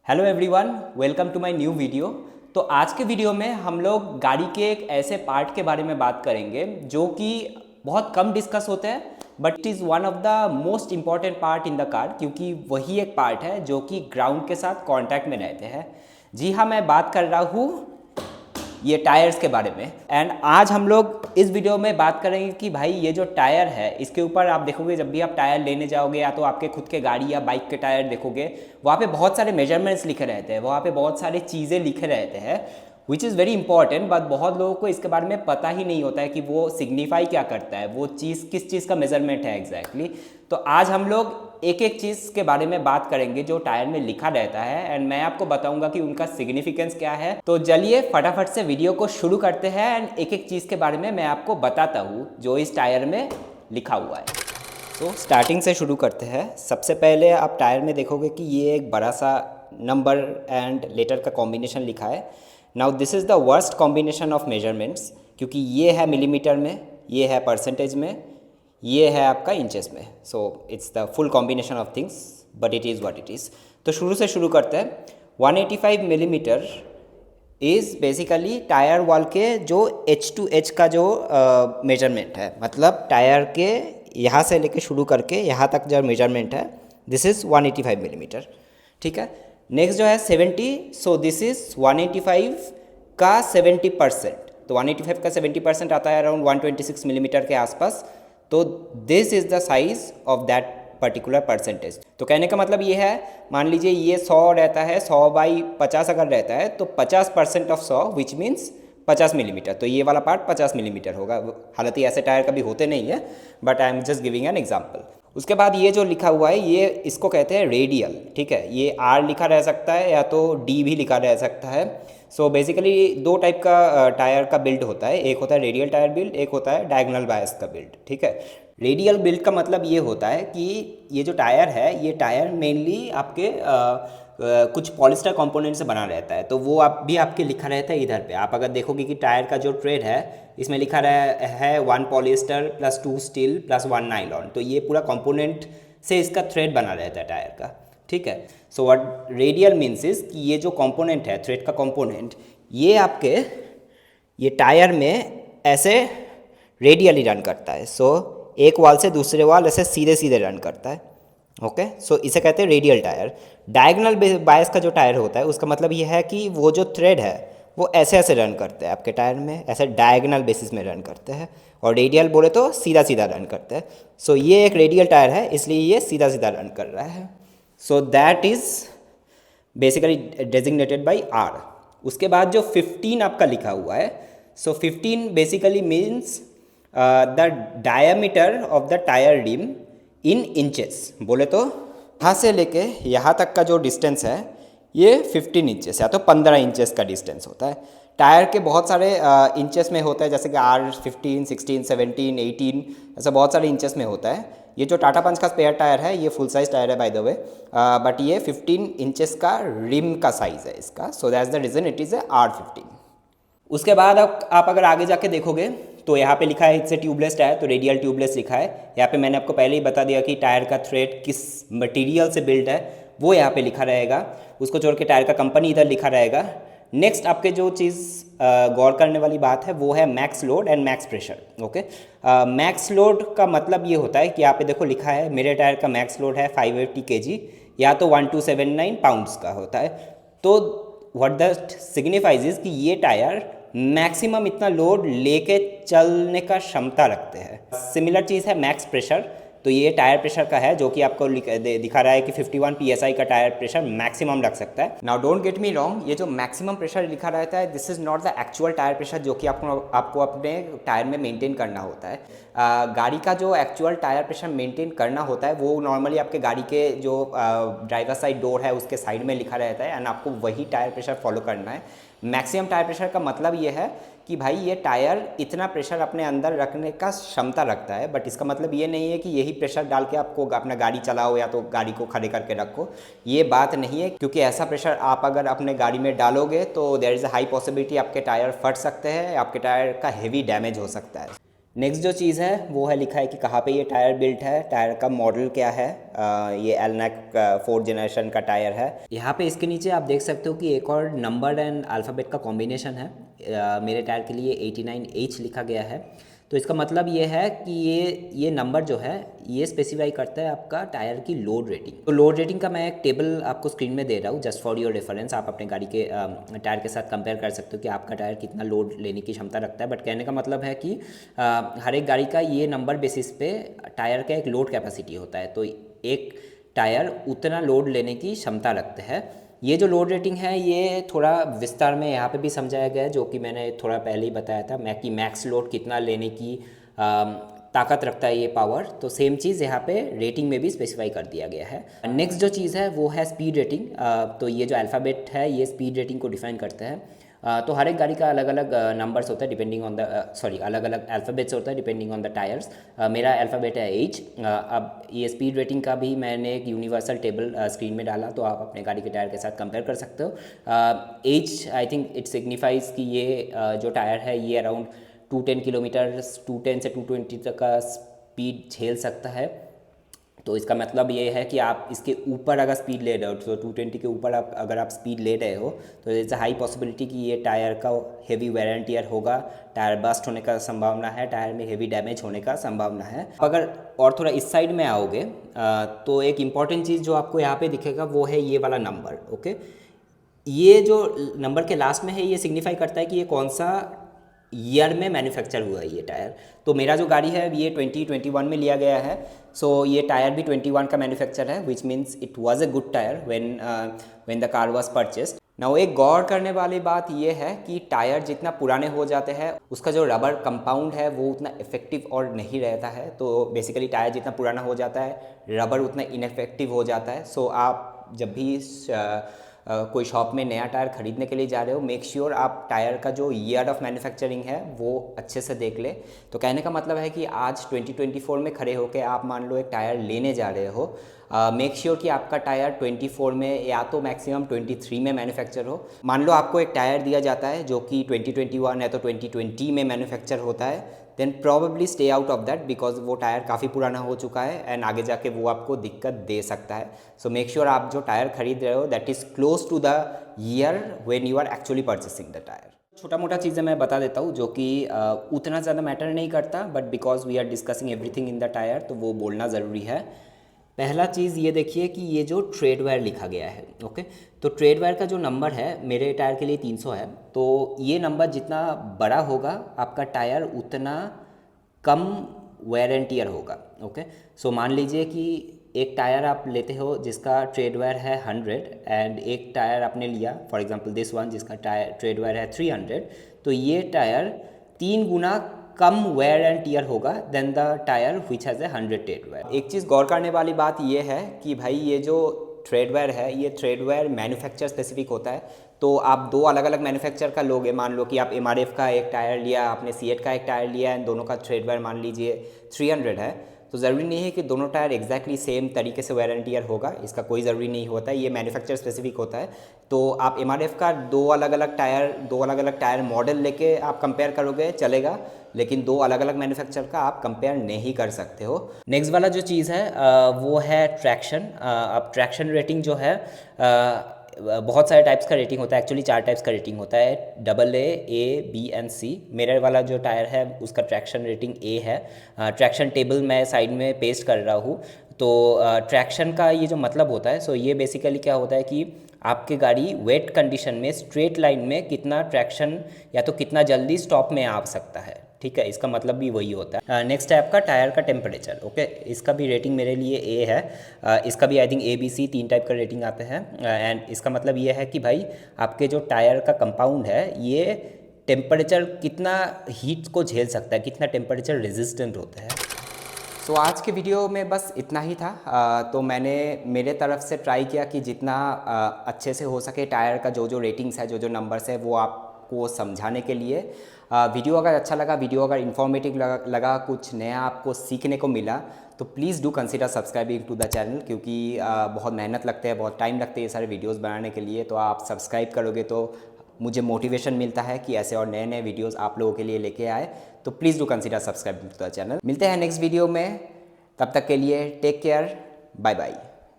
Hello everyone, welcome to my new video. तो आज के वीडियो में हम लोग गाड़ी के एक ऐसे पार्ट के बारे में बात करेंगे जो कि बहुत कम डिस्कस होते हैं, but it is one of the most important part in the car, क्योंकि वही एक पार्ट है जो कि ग्राउंड के साथ कांटेक्ट में रहते हैं। जी हाँ, मैं बात कर रहा हूँ ये टायर्स के बारे में। एंड आज हम लोग इस वीडियो में बात करेंगे कि भाई ये जो टायर है इसके ऊपर आप देखोगे, जब भी आप टायर लेने जाओगे या तो आपके खुद के गाड़ी या बाइक के टायर देखोगे, वहाँ पे बहुत सारे मेजरमेंट्स लिखे रहते हैं, वहाँ पे बहुत सारी चीज़ें लिखे रहते हैं which is very important. But बहुत लोगों को इसके बारे में पता ही नहीं होता है कि वो सिग्निफाई क्या करता है, वो चीज़ किस चीज़ का मेजरमेंट है एग्जैक्टली। तो आज हम लोग एक एक चीज़ के बारे में बात करेंगे जो टायर में लिखा रहता है, एंड मैं आपको बताऊंगा कि उनका सिग्निफिकेंस क्या है। तो चलिए फटाफट से वीडियो को शुरू करते हैं एंड एक एक चीज़ के बारे में मैं आपको बताता हूँ जो इस टायर में लिखा हुआ है। तो स्टार्टिंग से शुरू करते हैं। सबसे पहले आप टायर में देखोगे कि ये एक बड़ा सा नंबर एंड लेटर का कॉम्बिनेशन लिखा है। Now this is the worst combination of measurements, क्योंकि ये है मिलीमीटर में, ये है परसेंटेज में, ये है आपका इंचेस में। So it's the full combination of things, but it is what it is. तो शुरू से शुरू करते हैं। 185 millimetre is basically tyre wall के जो एच टू एच का जो मेजरमेंट है, मतलब टायर के यहाँ से लेके शुरू करके यहाँ तक जो मेजरमेंट है, दिस इज़ 185 मिलीमीटर। ठीक है। नेक्स्ट जो है 70, सो दिस इज़ 185 का 70%। तो 185 का 70% आता है अराउंड 126 मिलीमीटर के आसपास। तो this is the size of that particular percentage. तो कहने का मतलब ये है, मान लीजिए ये 100 रहता है, 100/50 अगर रहता है तो 50% ऑफ 100 विच मीन्स 50 मिलीमीटर। तो ये वाला पार्ट 50 मिलीमीटर होगा। हालांकि ऐसे टायर कभी होते नहीं है, but I am just giving an example. उसके बाद ये जो लिखा हुआ है, ये इसको कहते हैं रेडियल। ठीक है, ये आर लिखा रह सकता है या तो डी भी लिखा रह सकता है। सो बेसिकली दो टाइप का टायर का बिल्ड होता है, एक होता है रेडियल टायर बिल्ड, एक होता है डायगोनल बायस का बिल्ड। ठीक है। रेडियल बिल्ड का मतलब ये होता है कि ये जो टायर है, ये टायर मेनली आपके कुछ पॉलिस्टर कंपोनेंट से बना रहता है। तो वो आप भी आपके लिखा रहता है इधर पे। आप अगर देखोगे कि टायर का जो ट्रेड है, इसमें लिखा रहा है 1 polyester plus 2 steel plus 1 nylon. तो ये पूरा कंपोनेंट से इसका थ्रेड बना रहता है टायर का। ठीक है। So what radial means is कि ये जो कंपोनेंट है, थ्रेड का कंपोनेंट, ये आपके ये टायर में ऐसे रेडियली रन करता है। सो एक वाल से दूसरे वाल ऐसे सीधे सीधे रन करता है। ओके, सो इसे कहते हैं रेडियल टायर। डायगोनल बायस का जो टायर होता है, उसका मतलब ये है कि वो जो थ्रेड है वो ऐसे ऐसे रन करते हैं आपके टायर में, ऐसे डायगोनल बेसिस में रन करते हैं। और रेडियल बोले तो सीधा सीधा रन करते हैं। सो ये एक रेडियल टायर है, इसलिए ये सीधा सीधा रन कर रहा है। So that is basically designated by R. उसके बाद जो 15 आपका लिखा हुआ है, so 15 basically means the diameter of the tyre rim in inches. बोले तो यहाँ से लेके यहाँ तक का जो डिस्टेंस है ये 15 इंचेस या तो 15 इंचेस का डिस्टेंस होता है। टायर के बहुत सारे इंचेस में होता है, जैसे कि R15, 16, 17, 18, ऐसा बहुत सारे इंचेस में होता है। ये जो टाटा पंच का स्पेयर टायर है, ये फुल साइज टायर है बाय द वे, बट ये 15 इंचेस का रिम का साइज़ है इसका। So that's the reason it is R15। उसके बाद आप अगर आगे जाके देखोगे तो यहाँ पे लिखा है इससे ट्यूबलेस टायर, तो रेडियल ट्यूबलेस लिखा है। यहाँ पे मैंने आपको पहले ही बता दिया कि टायर का थ्रेड किस मटेरियल से बिल्ड है, वो यहाँ पे लिखा रहेगा। उसको छोड़ के टायर का कंपनी इधर लिखा रहेगा। नेक्स्ट आपके जो चीज़ गौर करने वाली बात है वो है max load and max pressure. Okay, max load का मतलब ये होता है कि यहाँ पे देखो लिखा है मेरे टायर का मैक्स लोड है 580 kg या तो 1279 पाउंड्स का होता है। तो व्हाट दैट सिग्निफाइज इज कि ये टायर मैक्सिमम इतना लोड लेके चलने का क्षमता रखते हैं। सिमिलर चीज़ है मैक्स प्रेशर। तो ये टायर प्रेशर का है जो कि आपको दिखा रहा है कि 51 psi का टायर प्रेशर मैक्सिमम रख सकता है। Now don't get me wrong, ये जो मैक्सिमम प्रेशर लिखा रहता है, this is not the actual tyre pressure जो कि आपको अपने टायर में मेंटेन करना होता है। गाड़ी का जो एक्चुअल टायर प्रेशर मेंटेन करना होता है वो नॉर्मली आपके गाड़ी के जो ड्राइवर साइड डोर है उसके साइड में लिखा रहता है, एंड आपको वही टायर प्रेशर फॉलो करना है। मैक्सिमम टायर प्रेशर का मतलब ये है कि भाई ये टायर इतना प्रेशर अपने अंदर रखने का क्षमता रखता है, बट इसका मतलब ये नहीं है कि यही प्रेशर डाल के आपको अपना गाड़ी चलाओ या तो गाड़ी को खड़े करके रखो। ये बात नहीं है, क्योंकि ऐसा प्रेशर आप अगर अपने गाड़ी में डालोगे तो there is a high possibility आपके टायर फट सकते हैं, आपके टायर का हेवी डैमेज हो सकता है। नेक्स्ट जो चीज़ है वो है लिखा है कि कहाँ पे ये टायर बिल्ट है, टायर का मॉडल क्या है। ये एलनेक 4th जनरेशन का टायर है। यहाँ पे इसके नीचे आप देख सकते हो कि एक और नंबर एंड अल्फ़ाबेट का कॉम्बिनेशन है। मेरे टायर के लिए 89H लिखा गया है। तो इसका मतलब ये है कि ये नंबर जो है ये स्पेसिफाई करता है आपका टायर की लोड रेटिंग। तो लोड रेटिंग का मैं एक टेबल आपको स्क्रीन में दे रहा हूँ जस्ट फॉर योर रेफरेंस। आप अपने गाड़ी के टायर के साथ कंपेयर कर सकते हो कि आपका टायर कितना लोड लेने की क्षमता रखता है। बट कहने का मतलब है कि हर एक गाड़ी का ये नंबर बेसिस पे टायर का एक लोड कैपेसिटी होता है। तो एक टायर उतना लोड लेने की क्षमता रखते हैं। ये जो लोड रेटिंग है ये थोड़ा विस्तार में यहाँ पे भी समझाया गया है, जो कि मैंने थोड़ा पहले ही बताया था मैं कि मैक्स लोड कितना लेने की ताकत रखता है ये पावर। तो सेम चीज़ यहाँ पे रेटिंग में भी स्पेसिफाई कर दिया गया है। नेक्स्ट जो चीज़ है वो है स्पीड रेटिंग। तो ये जो अल्फ़ाबेट है ये स्पीड रेटिंग को डिफाइन करता है। तो हर एक गाड़ी का अलग अलग नंबर्स होता है डिपेंडिंग ऑन द अलग अलग अल्फ़ाबेट्स होता है डिपेंडिंग ऑन द टायर्स। मेरा अल्फ़ाबेट है H। अब ये स्पीड रेटिंग का भी मैंने एक यूनिवर्सल टेबल स्क्रीन में डाला, तो आप अपने गाड़ी के टायर के साथ कंपेयर कर सकते हो। H I think it signifies कि ये जो टायर है ये अराउंड 210 किलोमीटर 210 से 220 तक का स्पीड झेल सकता है। तो इसका मतलब ये है कि आप इसके ऊपर अगर स्पीड ले रहे हो तो 220 के ऊपर अगर आप स्पीड ले रहे हो तो इट्स अ हाई पॉसिबिलिटी कि ये टायर का हेवी वेयर एंड टियर होगा, टायर बस्ट होने का संभावना है, टायर में हेवी डैमेज होने का संभावना है। अगर और थोड़ा इस साइड में आओगे तो एक इम्पॉर्टेंट चीज़ जो आपको यहाँ पे दिखेगा वो है ये वाला नंबर। ओके, ये जो नंबर के लास्ट में है ये सिग्निफाई करता है कि ये कौन सा ईयर में मैन्युफैक्चर हुआ है ये टायर। तो मेरा जो गाड़ी है ये 2021 में लिया गया है। सो ये टायर भी 21 का मैन्युफैक्चर है, which means it was a good tyre when the car was purchased. Now एक गौर करने वाली बात ये है कि टायर जितना पुराने हो जाते हैं उसका जो रबर कंपाउंड है वो उतना इफेक्टिव और नहीं रहता है। तो बेसिकली टायर जितना पुराना हो जाता है रबर उतना इनफेक्टिव हो जाता है। सो आप जब भी कोई शॉप में नया टायर खरीदने के लिए जा रहे हो मेक श्योर आप टायर का जो ईयर ऑफ मैन्युफैक्चरिंग है वो अच्छे से देख ले। तो कहने का मतलब है कि आज 2024 में खड़े होकर आप मान लो एक टायर लेने जा रहे हो, मेक श्योर कि आपका टायर 24 में या तो मैक्सिमम 23 में मैन्युफैक्चर हो। मान लो आपको एक टायर दिया जाता है जो कि 2021 है तो 2020 में मैन्युफैक्चर होता है, then probably stay out of that because वो टायर काफ़ी पुराना हो चुका है एंड आगे जाके वो आपको दिक्कत दे सकता है। सो मेक श्योर आप जो टायर खरीद रहे हो that is close to the year when you are actually purchasing the tyre. छोटा मोटा चीज़ें मैं बता देता हूँ जो कि उतना ज़्यादा मैटर नहीं करता, but because we are discussing everything in the tyre तो वो बोलना ज़रूरी है। पहला चीज़ ये देखिए कि ये जो ट्रेड वायर लिखा गया है, ओके, तो ट्रेड वायर का जो नंबर है मेरे टायर के लिए 300 है। तो ये नंबर जितना बड़ा होगा आपका टायर उतना कम वेयर एंड टियर होगा। ओके, सो मान लीजिए कि एक टायर आप लेते हो जिसका ट्रेड वायर है 100 एंड एक टायर आपने लिया फॉर एग्जांपल दिस वन जिसका टायर ट्रेड वायर है 300, तो ये टायर 3 गुना कम वेयर एंड टियर होगा then the tyre which has a 100 tread wire. एक चीज़ गौर करने वाली बात ये है कि भाई ये जो ट्रेड वायर है ये ट्रेड वायर मैन्युफैक्चर स्पेसिफिक होता है। तो आप दो अलग अलग मैन्युफैक्चर का लोगे, मान लो कि आप MRF का एक टायर लिया, आपने CEAT का एक टायर लिया एंड दोनों का ट्रेड वायर मान लीजिए 300 है, तो ज़रूरी नहीं है कि दोनों टायर एग्जैक्टली सेम तरीके से वेयर एंड टियर होगा, इसका कोई ज़रूरी नहीं होता है, ये मैन्युफैक्चर स्पेसिफिक होता है। तो आप MRF का दो अलग अलग टायर मॉडल लेके आप कंपेयर करोगे चलेगा, लेकिन दो अलग अलग मैन्युफैक्चर का आप कंपेयर नहीं कर सकते हो। नेक्स्ट वाला जो चीज़ है वो है ट्रैक्शन। अब ट्रैक्शन रेटिंग जो है बहुत सारे टाइप्स का रेटिंग होता है, एक्चुअली 4 टाइप्स का रेटिंग होता है, AA, B एंड C। मेरे वाला जो टायर है उसका ट्रैक्शन रेटिंग A है। ट्रैक्शन टेबल मैं साइड में पेस्ट कर रहा हूँ। तो ट्रैक्शन का ये जो मतलब होता है, सो ये बेसिकली क्या होता है कि आपकी गाड़ी वेट कंडीशन में स्ट्रेट लाइन में कितना ट्रैक्शन या तो कितना जल्दी स्टॉप में आ सकता है, ठीक है, इसका मतलब भी वही होता है। नेक्स्ट है आपका टायर का टेम्परेचर। ओके, इसका भी रेटिंग मेरे लिए A है। इसका भी आई थिंक ABC 3 टाइप का रेटिंग आते हैं एंड इसका मतलब ये है कि भाई आपके जो टायर का कंपाउंड है ये टेम्परेचर कितना हीट को झेल सकता है, कितना टेम्परेचर रेजिस्टेंट होता है। सो आज के वीडियो में बस इतना ही था। तो मैंने मेरे तरफ से ट्राई किया कि जितना अच्छे से हो सके टायर का जो जो रेटिंग्स है, जो जो नंबर्स है वो आपको समझाने के लिए। वीडियो अगर अच्छा लगा, वीडियो अगर इन्फॉर्मेटिव लगा, कुछ नया आपको सीखने को मिला तो please do consider subscribing to the channel, क्योंकि बहुत मेहनत लगते हैं, बहुत टाइम लगते हैं ये सारे वीडियोस बनाने के लिए। तो आप सब्सक्राइब करोगे तो मुझे मोटिवेशन मिलता है कि ऐसे और नए नए वीडियोस आप लोगों के लिए लेके आए। तो please do consider subscribe to the channel. मिलते हैं नेक्स्ट वीडियो में, तब तक के लिए टेक केयर, बाय बाय।